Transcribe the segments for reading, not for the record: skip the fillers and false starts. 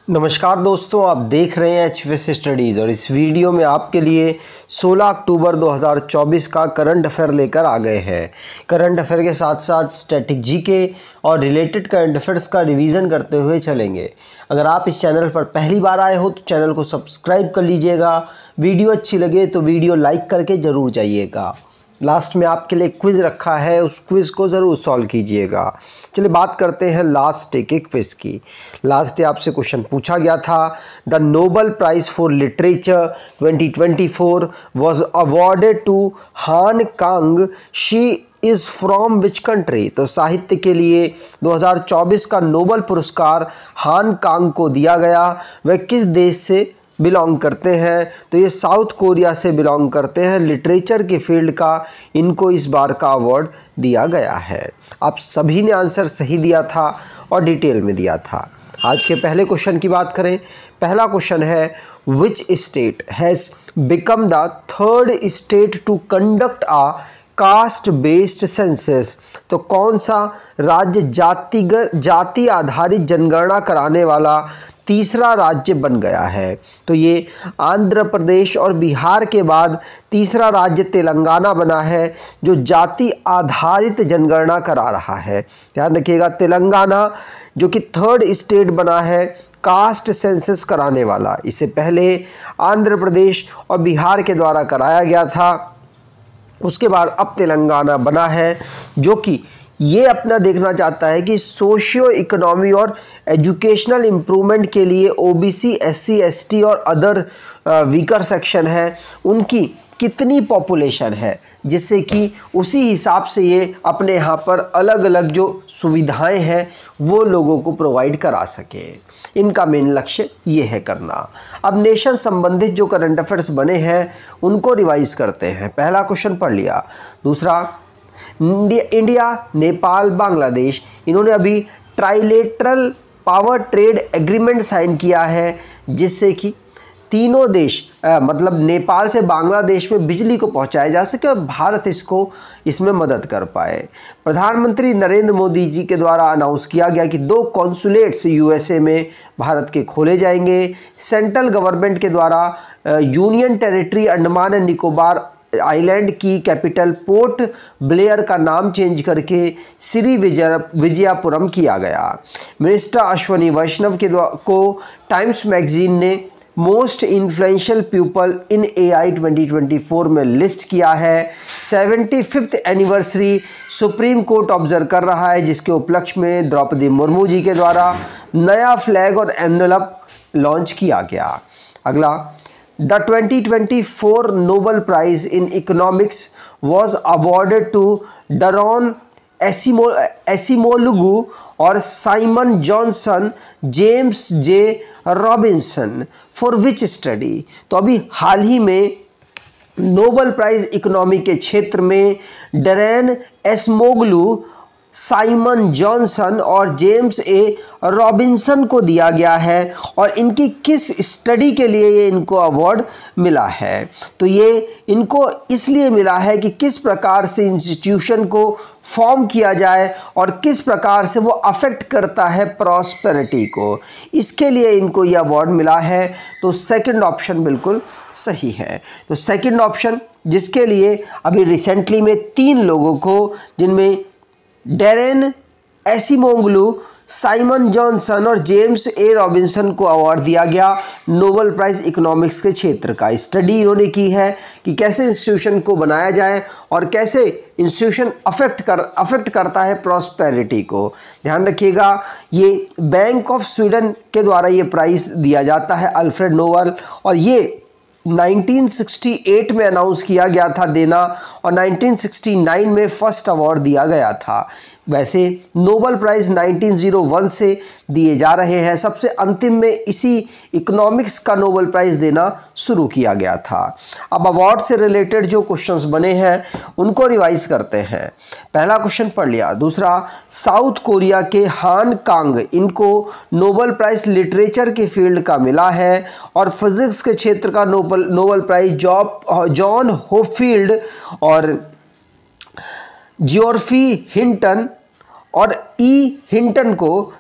नमस्कार दोस्तों, आप देख रहे हैं एचवीएस स्टडीज़ और इस वीडियो में आपके लिए 16 अक्टूबर 2024 का करंट अफेयर लेकर आ गए हैं। करंट अफेयर के साथ साथ स्टैटिक जीके और रिलेटेड करंट अफेयर्स का रिवीजन करते हुए चलेंगे। अगर आप इस चैनल पर पहली बार आए हो तो चैनल को सब्सक्राइब कर लीजिएगा। वीडियो अच्छी लगे तो वीडियो लाइक करके ज़रूर जाइएगा। लास्ट में आपके लिए क्विज़ रखा है, उस क्विज़ को ज़रूर सॉल्व कीजिएगा। चलिए बात करते हैं लास्ट डे के क्विज़ की। लास्ट डे आपसे क्वेश्चन पूछा गया था, the Nobel prize for literature 2024 was awarded to Han Kang. She is from which country? तो साहित्य के लिए 2024 का नोबेल पुरस्कार हान कांग को दिया गया। वह किस देश से बिलोंग करते हैं? तो ये साउथ कोरिया से बिलोंग करते हैं। लिटरेचर की फील्ड का इनको इस बार का अवार्ड दिया गया है। आप सभी ने आंसर सही दिया था और डिटेल में दिया था। आज के पहले क्वेश्चन की बात करें। पहला क्वेश्चन है, which state has become the third state to conduct a caste based census? तो कौन सा राज्य जाति आधारित जनगणना कराने वाला तीसरा राज्य बन गया है? तो ये आंध्र प्रदेश और बिहार के बाद तीसरा राज्य तेलंगाना बना है जो जाति आधारित जनगणना करा रहा है। ध्यान रखिएगा, तेलंगाना जो कि थर्ड स्टेट बना है कास्ट सेंसस कराने वाला। इससे पहले आंध्र प्रदेश और बिहार के द्वारा कराया गया था, उसके बाद अब तेलंगाना बना है जो कि ये अपना देखना चाहता है कि सोशियो इकोनॉमी और एजुकेशनल इम्प्रूवमेंट के लिए ओबीसी, एससी, एसटी और अदर वीकर सेक्शन है उनकी कितनी पॉपुलेशन है, जिससे कि उसी हिसाब से ये अपने यहाँ पर अलग अलग जो सुविधाएं हैं वो लोगों को प्रोवाइड करा सके। इनका मेन लक्ष्य ये है करना। अब नेशन संबंधित जो करंट अफेयर्स बने हैं उनको रिवाइज करते हैं। पहला क्वेश्चन पढ़ लिया। दूसरा, इंडिया, नेपाल, बांग्लादेश, इन्होंने अभी trilateral power trade agreement sign किया है जिससे कि तीनों देश मतलब नेपाल से बांग्लादेश में बिजली को पहुंचाया जा सके और भारत इसमें मदद कर पाए। प्रधानमंत्री नरेंद्र मोदी जी के द्वारा अनाउंस किया गया कि 2 कॉन्सुलेट्स यूएसए में भारत के खोले जाएंगे। सेंट्रल गवर्नमेंट के द्वारा union territory Andaman and Nicobar island की कैपिटल पोर्ट ब्लेयर का नाम चेंज करके श्री विजयपुरम किया गया। मिनिस्टर अश्वनी वैष्णव को टाइम्स मैगजीन ने most influential people in AI 2024 में लिस्ट किया है। 75th anniversary supreme court observe कर रहा है जिसके उपलक्ष्य में द्रौपदी मुर्मू जी के द्वारा नया फ्लैग और एनवेलप लॉन्च किया गया। अगला, The 2024 Nobel Prize in Economics was awarded to Daron Acemoglu और Simon Johnson, James J Robinson for which study? तो अभी हाल ही में नोबेल प्राइज इकोनॉमी के क्षेत्र में डैरेन एसमोगलू, साइमन जॉनसन और जेम्स ए रॉबिन्सन को दिया गया है और इनकी किस स्टडी के लिए ये इनको अवार्ड मिला है? तो ये इनको इसलिए मिला है कि किस प्रकार से इंस्टीट्यूशन को फॉर्म किया जाए और किस प्रकार से वो अफेक्ट करता है प्रॉस्पेरिटी को, इसके लिए इनको ये अवार्ड मिला है। तो सेकंड ऑप्शन बिल्कुल सही है। तो सेकंड ऑप्शन, जिसके लिए अभी रिसेंटली में 3 लोगों को, जिनमें डैरेन एसीमोग्लू, साइमन जॉनसन और जेम्स ए रॉबिन्सन को अवार्ड दिया गया नोबेल प्राइज इकोनॉमिक्स के क्षेत्र का। स्टडी इन्होंने की है कि कैसे इंस्टीट्यूशन को बनाया जाए और कैसे इंस्टीट्यूशन अफेक्ट करता है प्रॉस्पेरिटी को। ध्यान रखिएगा, ये बैंक ऑफ स्वीडन के द्वारा ये प्राइज़ दिया जाता है, अल्फ्रेड नोबेल, और ये 1968 में अनाउंस किया गया था देना और 1969 में फर्स्ट अवार्ड दिया गया था। वैसे नोबेल प्राइज़ 1901 से दिए जा रहे हैं। सबसे अंतिम में इसी इकोनॉमिक्स का नोबेल प्राइज़ देना शुरू किया गया था। अब अवार्ड से रिलेटेड जो क्वेश्चंस बने हैं उनको रिवाइज करते हैं। पहला क्वेश्चन पढ़ लिया। दूसरा, साउथ कोरिया के हान कांग, इनको नोबेल प्राइज़ लिटरेचर की फील्ड का मिला है और फिजिक्स के क्षेत्र का नोबेल प्राइज़ जॉन होपफील्ड और जियोर्फी हिंटन और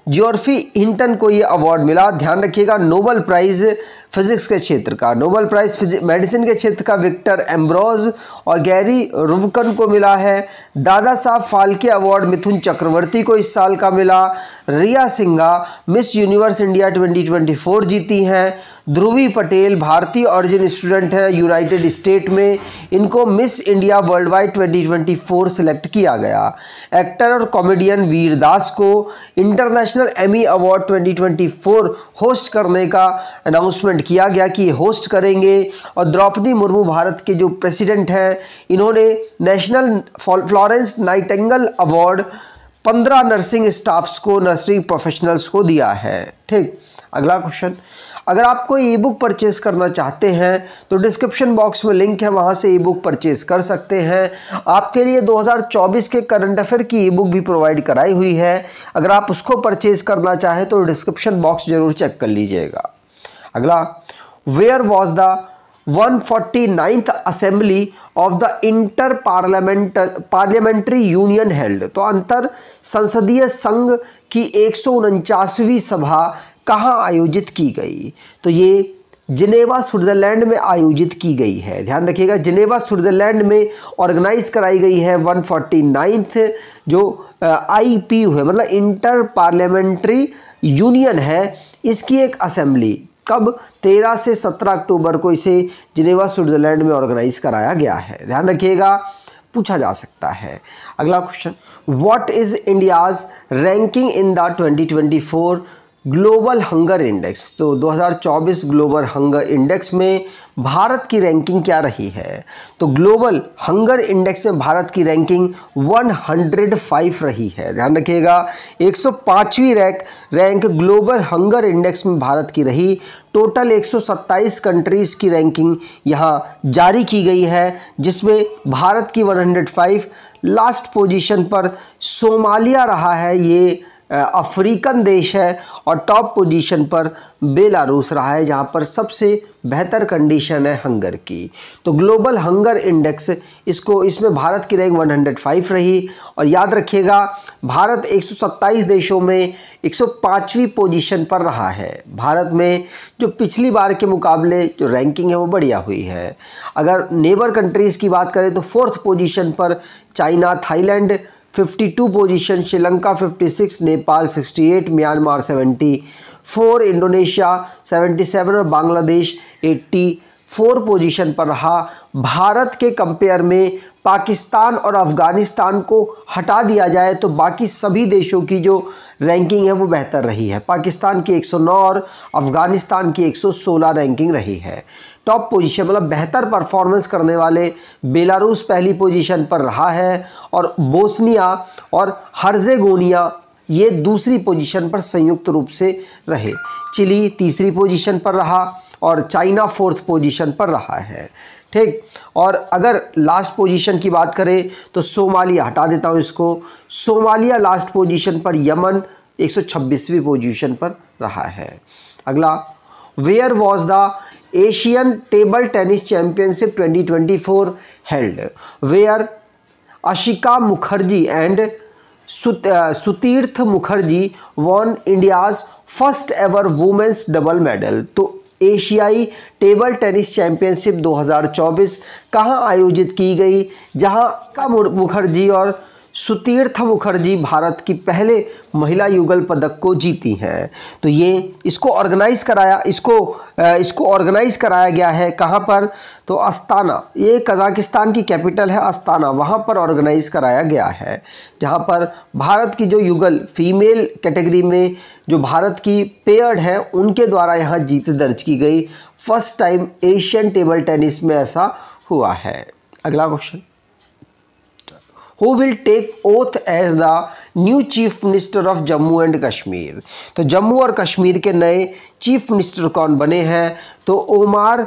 जियोर्फी हिंटन को ये अवार्ड मिला। ध्यान रखिएगा, नोबेल प्राइज़ फिजिक्स के क्षेत्र का, नोबेल प्राइज़ मेडिसिन के क्षेत्र का विक्टर एम्ब्रोज और गैरी रुवकन को मिला है। दादा साहब फाल्के अवार्ड मिथुन चक्रवर्ती को इस साल का मिला। रिया सिंघा मिस यूनिवर्स इंडिया 2024 जीती हैं। ध्रुवी पटेल भारतीय ऑरिजिन स्टूडेंट है यूनाइटेड स्टेट में, इनको miss India world wide 2024 select किया गया। एक्टर और कॉमेडियन वीर दास को इंटरनेशनल एमी अवार्ड 2024 होस्ट करने का अनाउंसमेंट किया गया कि होस्ट करेंगे। और द्रौपदी मुर्मू भारत के जो प्रेसिडेंट हैं, इन्होंने national Florence Nightingale award 15 nursing staffs को, नर्सिंग प्रोफेशनल्स को दिया है। ठीक, अगला क्वेश्चन, अगर आप कोई ई बुक परचेज करना चाहते हैं तो डिस्क्रिप्शन बॉक्स में लिंक है, वहां से ई बुक परचेज कर सकते हैं। आपके लिए 2024 के करंट अफेयर की ई बुक भी प्रोवाइड कराई हुई है, अगर आप उसको परचेज करना चाहें तो डिस्क्रिप्शन बॉक्स जरूर चेक कर लीजिएगा। अगला, where was the 149th assembly of the inter parliamentary union held. तो अंतर संसदीय संघ की 149वीं सभा कहाँ आयोजित की गई? तो ये जिनेवा स्विट्जरलैंड में आयोजित की गई है। ध्यान रखिएगा, जिनेवा स्विट्जरलैंड में ऑर्गेनाइज कराई गई है 149th जो IPU है, मतलब इंटर पार्लियामेंट्री यूनियन है, इसकी एक असेंबली कब 13 से 17 अक्टूबर को इसे जिनेवा स्विट्जरलैंड में ऑर्गेनाइज कराया गया है। ध्यान रखिएगा, पूछा जा सकता है। अगला question, what is India's ranking in the 2024 global hunger index? तो 2024 ग्लोबल हंगर इंडेक्स में भारत की रैंकिंग क्या रही है? तो ग्लोबल हंगर इंडेक्स में भारत की रैंकिंग 105 रही है। ध्यान रखिएगा, 105वीं रैंक ग्लोबल हंगर इंडेक्स में भारत की रही। टोटल 127 कंट्रीज़ की रैंकिंग यहाँ जारी की गई है, जिसमें भारत की 105 लास्ट पोजीशन पर सोमालिया रहा है, ये अफ्रीकन देश है, और टॉप पोजीशन पर बेलारूस रहा है, जहां पर सबसे बेहतर कंडीशन है हंगर की। तो ग्लोबल हंगर इंडेक्स इसमें भारत की रैंक 105 रही। और याद रखिएगा, भारत 127 देशों में 105वीं पोजीशन पर रहा है। भारत में जो पिछली बार के मुकाबले जो रैंकिंग है वो बढ़िया हुई है। अगर नेबर कंट्रीज़ की बात करें तो 4th पोजीशन पर China, Thailand 52 position, Sri Lanka 56, Nepal 68, Myanmar 74, Indonesia 77 और बांग्लादेश 84 पोजीशन पर रहा। भारत के कंपेयर में पाकिस्तान और अफ़गानिस्तान को हटा दिया जाए तो बाकी सभी देशों की जो रैंकिंग है वो बेहतर रही है। पाकिस्तान की 109 और अफ़गानिस्तान की 116 रैंकिंग रही है। टॉप पोजीशन मतलब बेहतर परफॉर्मेंस करने वाले बेलारूस पहली पोजीशन पर रहा है, और बोस्निया और हर्जेगोनिया ये दूसरी पोजीशन पर संयुक्त रूप से रहे। चिली तीसरी पोजीशन पर रहा और चाइना 4th पोजीशन पर रहा है। ठीक, और अगर लास्ट पोजीशन की बात करें तो सोमालिया, हटा देता हूँ इसको, सोमालिया लास्ट पोजीशन पर, यमन 126वीं पोजीशन पर रहा है। अगला, where was the Asian table tennis championship 2024 held? Where Ashika Mukherjee and Sutirtha Mukherjee won India's first ever women's double medal. तो एशियाई टेबल टेनिस चैंपियनशिप 2024 कहाँ आयोजित की गई, जहां का मुखर्जी और सुतीर्थ मुखर्जी भारत की पहले महिला युगल पदक को जीती हैं। तो ये इसको ऑर्गेनाइज कराया गया है कहाँ पर? तो अस्ताना, ये कजाकिस्तान की कैपिटल है अस्ताना, वहाँ पर ऑर्गेनाइज कराया गया है, जहाँ पर भारत की जो युगल फीमेल कैटेगरी में जो भारत की पेयर्ड है उनके द्वारा यहाँ जीत दर्ज की गई। First time Asian table tennis में ऐसा हुआ है। अगला question, Who will take oath as the new chief minister of Jammu and Kashmir? तो जम्मू और कश्मीर के नए चीफ मिनिस्टर कौन बने हैं? तो ओमार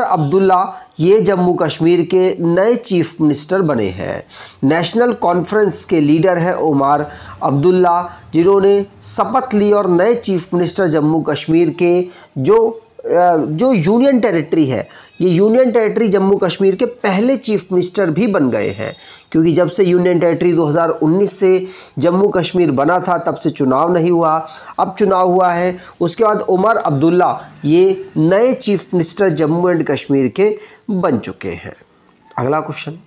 अब्दुल्ला ये जम्मू कश्मीर के नए चीफ मिनिस्टर बने हैं। नेशनल कॉन्फ्रेंस के लीडर हैं ओमार अब्दुल्ला, जिन्होंने शपथ ली और नए चीफ मिनिस्टर जम्मू कश्मीर के जो यूनियन टेरिटरी है, ये यूनियन टेरिटरी जम्मू कश्मीर के पहले चीफ मिनिस्टर भी बन गए हैं, क्योंकि जब से यूनियन टेरिटरी 2019 से जम्मू कश्मीर बना था तब से चुनाव नहीं हुआ, अब चुनाव हुआ है। उसके बाद उमर अब्दुल्ला ये नए chief minister Jammu and Kashmir के बन चुके हैं। अगला question,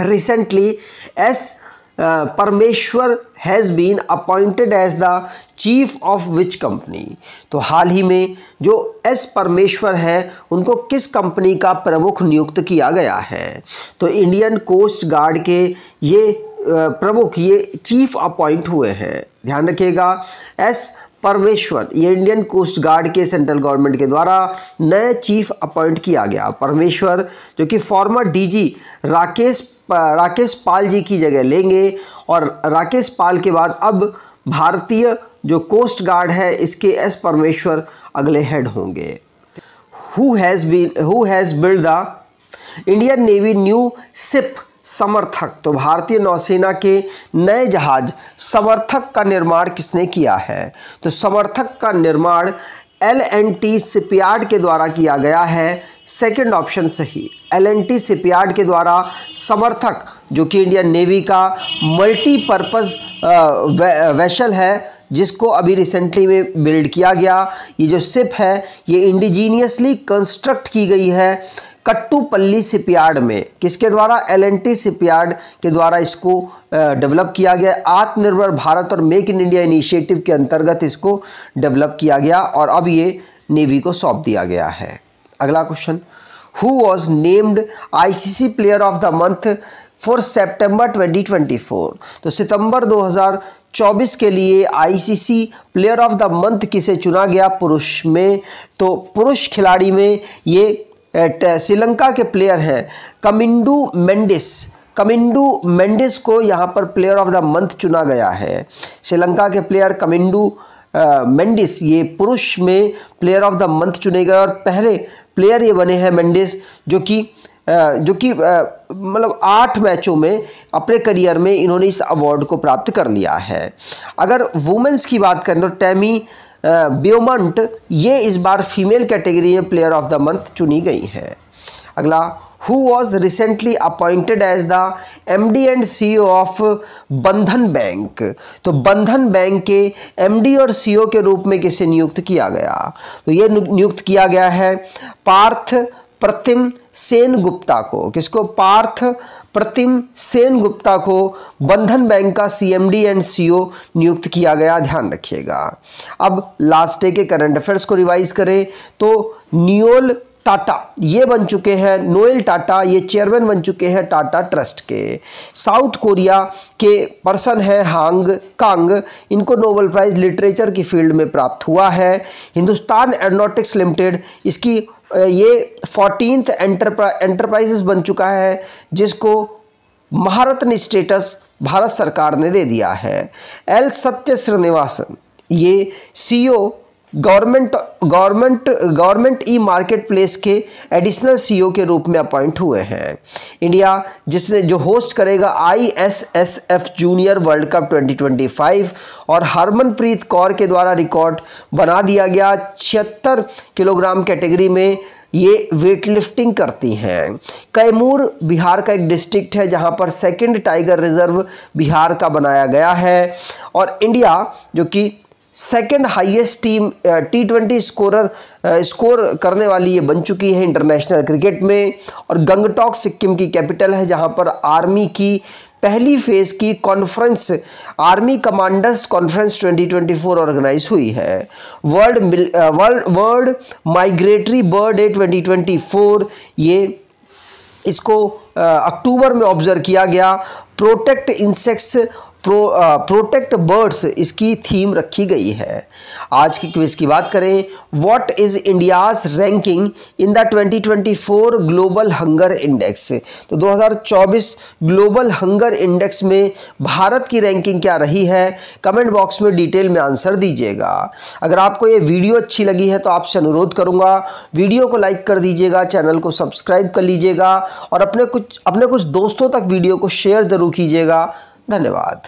recently S Parameshwar has been appointed as the chief of which company. तो हाल ही में जो एस परमेश्वर है उनको किस कंपनी का प्रमुख नियुक्त किया गया है? तो इंडियन कोस्ट गार्ड के ये प्रमुख, ये चीफ अपॉइंट हुए हैं। ध्यान रखिएगा, एस परमेश्वर ये इंडियन कोस्ट गार्ड के सेंट्रल गवर्नमेंट के द्वारा नए चीफ अपॉइंट किया गया। परमेश्वर जो कि फॉर्मर डीजी राकेश पाल जी की जगह लेंगे, और राकेश पाल के बाद अब भारतीय जो कोस्ट गार्ड है इसके एस परमेश्वर अगले हेड होंगे। Who has build the Indian navy new ship समर्थक। तो भारतीय नौसेना के नए जहाज समर्थक का निर्माण किसने किया है? तो समर्थक का निर्माण L&T शिपयार्ड के द्वारा किया गया है। सेकंड ऑप्शन सही, L&T शिपयार्ड के द्वारा समर्थक जो कि इंडियन नेवी का मल्टीपर्पज़ वेसल है, जिसको अभी रिसेंटली में बिल्ड किया गया। ये जो शिप है ये इंडिजीनियसली कंस्ट्रक्ट की गई है कट्टुपल्ली शिपयार्ड में। किसके द्वारा? L&T शिपयार्ड के द्वारा इसको डेवलप किया गया। आत्मनिर्भर भारत और मेक इन इंडिया इनिशिएटिव के अंतर्गत इसको डेवलप किया गया और अब ये नेवी को सौंप दिया गया है। अगला question, who was named ICC player of the month for September 2024। तो सितंबर 2024 के लिए ICC player of the month किसे चुना गया? पुरुष में। तो पुरुष खिलाड़ी में ये श्रीलंका के प्लेयर हैं कमिंडू मेंडिस को यहाँ पर प्लेयर ऑफ द मंथ चुना गया है। श्रीलंका के प्लेयर कमिंडू मेंडिस ये पुरुष में प्लेयर ऑफ द मंथ चुने गए और पहले प्लेयर ये बने हैं मेंडिस जो कि मतलब 8 मैचों में अपने करियर में इन्होंने इस अवार्ड को प्राप्त कर लिया है। अगर वुमेंस की बात करें तो टैमी ब्योमंट ये इस बार फीमेल कैटेगरी में प्लेयर ऑफ द मंथ चुनी गई है। अगला, who was recently appointed as the MD and CEO of Bandhan bank. तो बंधन बैंक के MD और CEO के रूप में किसे नियुक्त किया गया? तो ये नियुक्त किया गया है पार्थ प्रतिम सेन गुप्ता को। किसको? पार्थ प्रतिम सेन गुप्ता को बंधन बैंक का CMD एंड CEO नियुक्त किया गया। ध्यान रखिएगा। अब लास्ट डे के करंट अफेयर्स को रिवाइज करें तो नोएल टाटा ये बन चुके हैं, नोएल टाटा ये चेयरमैन बन चुके हैं टाटा ट्रस्ट के। साउथ कोरिया के पर्सन है हांग कांग, इनको नोबेल प्राइज लिटरेचर की फील्ड में प्राप्त हुआ है। हिंदुस्तान एरोनॉटिक्स लिमिटेड इसकी ये 14th एंटरप्राइजेस बन चुका है जिसको महारत्न स्टेटस भारत सरकार ने दे दिया है। एल सत्य श्रीनिवासन ये CEO government e market place के एडिशनल CEO के रूप में अपॉइंट हुए हैं। इंडिया जिसने जो होस्ट करेगा ISSF जूनियर वर्ल्ड कप 2025 और हरमनप्रीत कौर के द्वारा रिकॉर्ड बना दिया गया। 76 किलोग्राम कैटेगरी में ये वेट लिफ्टिंग करती हैं। कैमूर बिहार का एक डिस्ट्रिक्ट है जहां पर सेकंड टाइगर रिजर्व बिहार का बनाया गया है। और इंडिया जो कि second highest team T20 score करने वाली ये बन चुकी है इंटरनेशनल क्रिकेट में। और गंगटोक सिक्किम की कैपिटल है जहां पर आर्मी की पहली फेज की conference army commanders conference 2024 organise हुई है। वर्ल्ड माइग्रेटरी बर्ड डे 2024 ये इसको अक्टूबर में ऑब्जर्व किया गया। प्रोटेक्ट इंसेक्ट्स प्रोटेक्ट बर्ड्स इसकी थीम रखी गई है। आज की क्विज की बात करें, what is India's ranking in the 2024 global hunger index. तो 2024 ग्लोबल हंगर इंडेक्स में भारत की रैंकिंग क्या रही है? कमेंट बॉक्स में डिटेल में आंसर दीजिएगा। अगर आपको ये वीडियो अच्छी लगी है तो आपसे अनुरोध करूंगा वीडियो को लाइक कर दीजिएगा, चैनल को सब्सक्राइब कर लीजिएगा और अपने कुछ दोस्तों तक वीडियो को शेयर जरूर कीजिएगा। धन्यवाद।